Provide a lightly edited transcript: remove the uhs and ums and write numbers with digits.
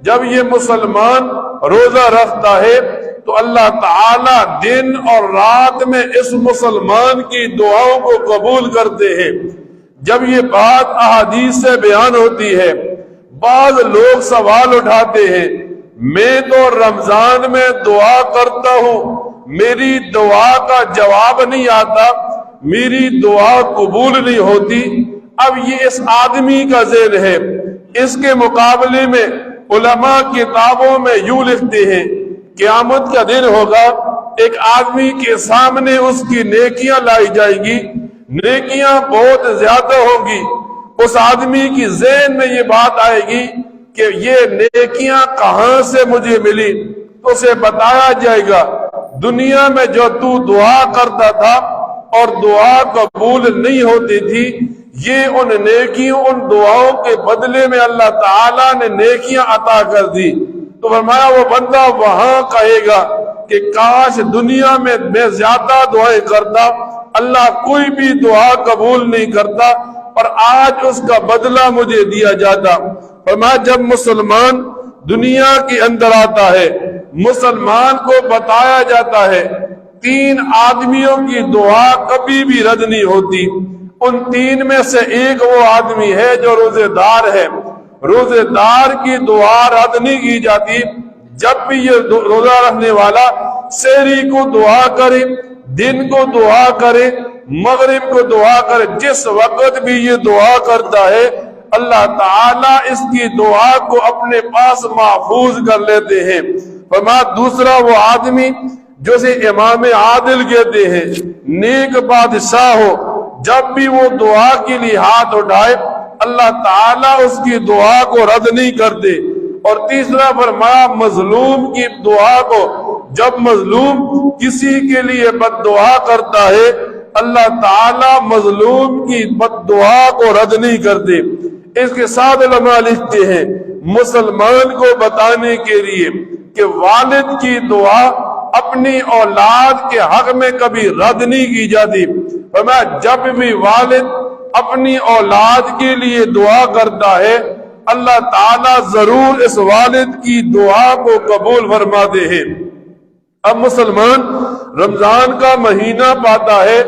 جب یہ مسلمان روزہ رکھتا ہے تو اللہ تعالی دن اور رات میں اس مسلمان کی دعاؤں کو قبول کرتے ہیں۔ جب یہ بات احادیث سے بیان ہوتی ہے، بعض لوگ سوال اٹھاتے ہیں، میں تو رمضان میں دعا کرتا ہوں، میری دعا کا جواب نہیں آتا، میری دعا قبول نہیں ہوتی۔ اب یہ اس آدمی کا ذہن ہے۔ اس کے مقابلے میں علماء کتابوں میں یوں لکھتے ہیں، قیامت کا دن ہوگا، ایک آدمی کے سامنے اس کی نیکیاں لائی جائیں گی، نیکیاں بہت زیادہ ہوں گی۔ اس آدمی کی ذہن میں یہ بات آئے گی کہ یہ نیکیاں کہاں سے مجھے ملی، تو اسے بتایا جائے گا دنیا میں جو تو دعا کرتا تھا اور دعا قبول نہیں ہوتی تھی، یہ ان نیکیوں، ان دعاؤں کے بدلے میں اللہ تعالیٰ نے نیکیاں عطا کر دی۔ تو فرمایا وہ بندہ وہاں کہے گا کہ کاش دنیا میں زیادہ دعائیں کرتا، اللہ کوئی بھی دعا قبول نہیں کرتا، اور آج اس کا بدلہ مجھے دیا جاتا۔ فرمایا جب مسلمان دنیا کے اندر آتا ہے، مسلمان کو بتایا جاتا ہے 3 آدمیوں کی دعا کبھی بھی رد نہیں ہوتی۔ ان 3 میں سے ایک وہ آدمی ہے جو روزے دار ہے۔ روزے دار کی دعا رد نہیں کی جاتی۔ جب بھی یہ روزہ رکھنے والا سحری کو دعا کرے، دن کو دعا کرے، مغرب کو دعا کرے، جس وقت بھی یہ دعا کرتا ہے، اللہ تعالیٰ اس کی دعا کو اپنے پاس محفوظ کر لیتے ہیں۔ فرمایا دوسرا وہ آدمی جو سے امام عادل کہتے ہیں، نیک بادشاہ ہو، جب بھی وہ دعا کے لیے ہاتھ اٹھائے، اللہ تعالیٰ اس کی دعا کو رد نہیں کرتے۔ اور تیسرا فرمایا مظلوم کی دعا کو، جب مظلوم کسی کے لیے بد دعا کرتا ہے، اللہ تعالیٰ مظلوم کی بد دعا کو رد نہیں کرتے۔ اس کے ساتھ علماء لکھتے ہیں مسلمان کو بتانے کے لیے کہ والد کی دعا اپنی اولاد کے حق میں کبھی رد نہیں کی جاتی۔ فرمایا جب بھی والد اپنی اولاد کے لیے دعا کرتا ہے، اللہ تعالیٰ ضرور اس والد کی دعا کو قبول فرماتے ہیں۔ اب مسلمان رمضان کا مہینہ پاتا ہے،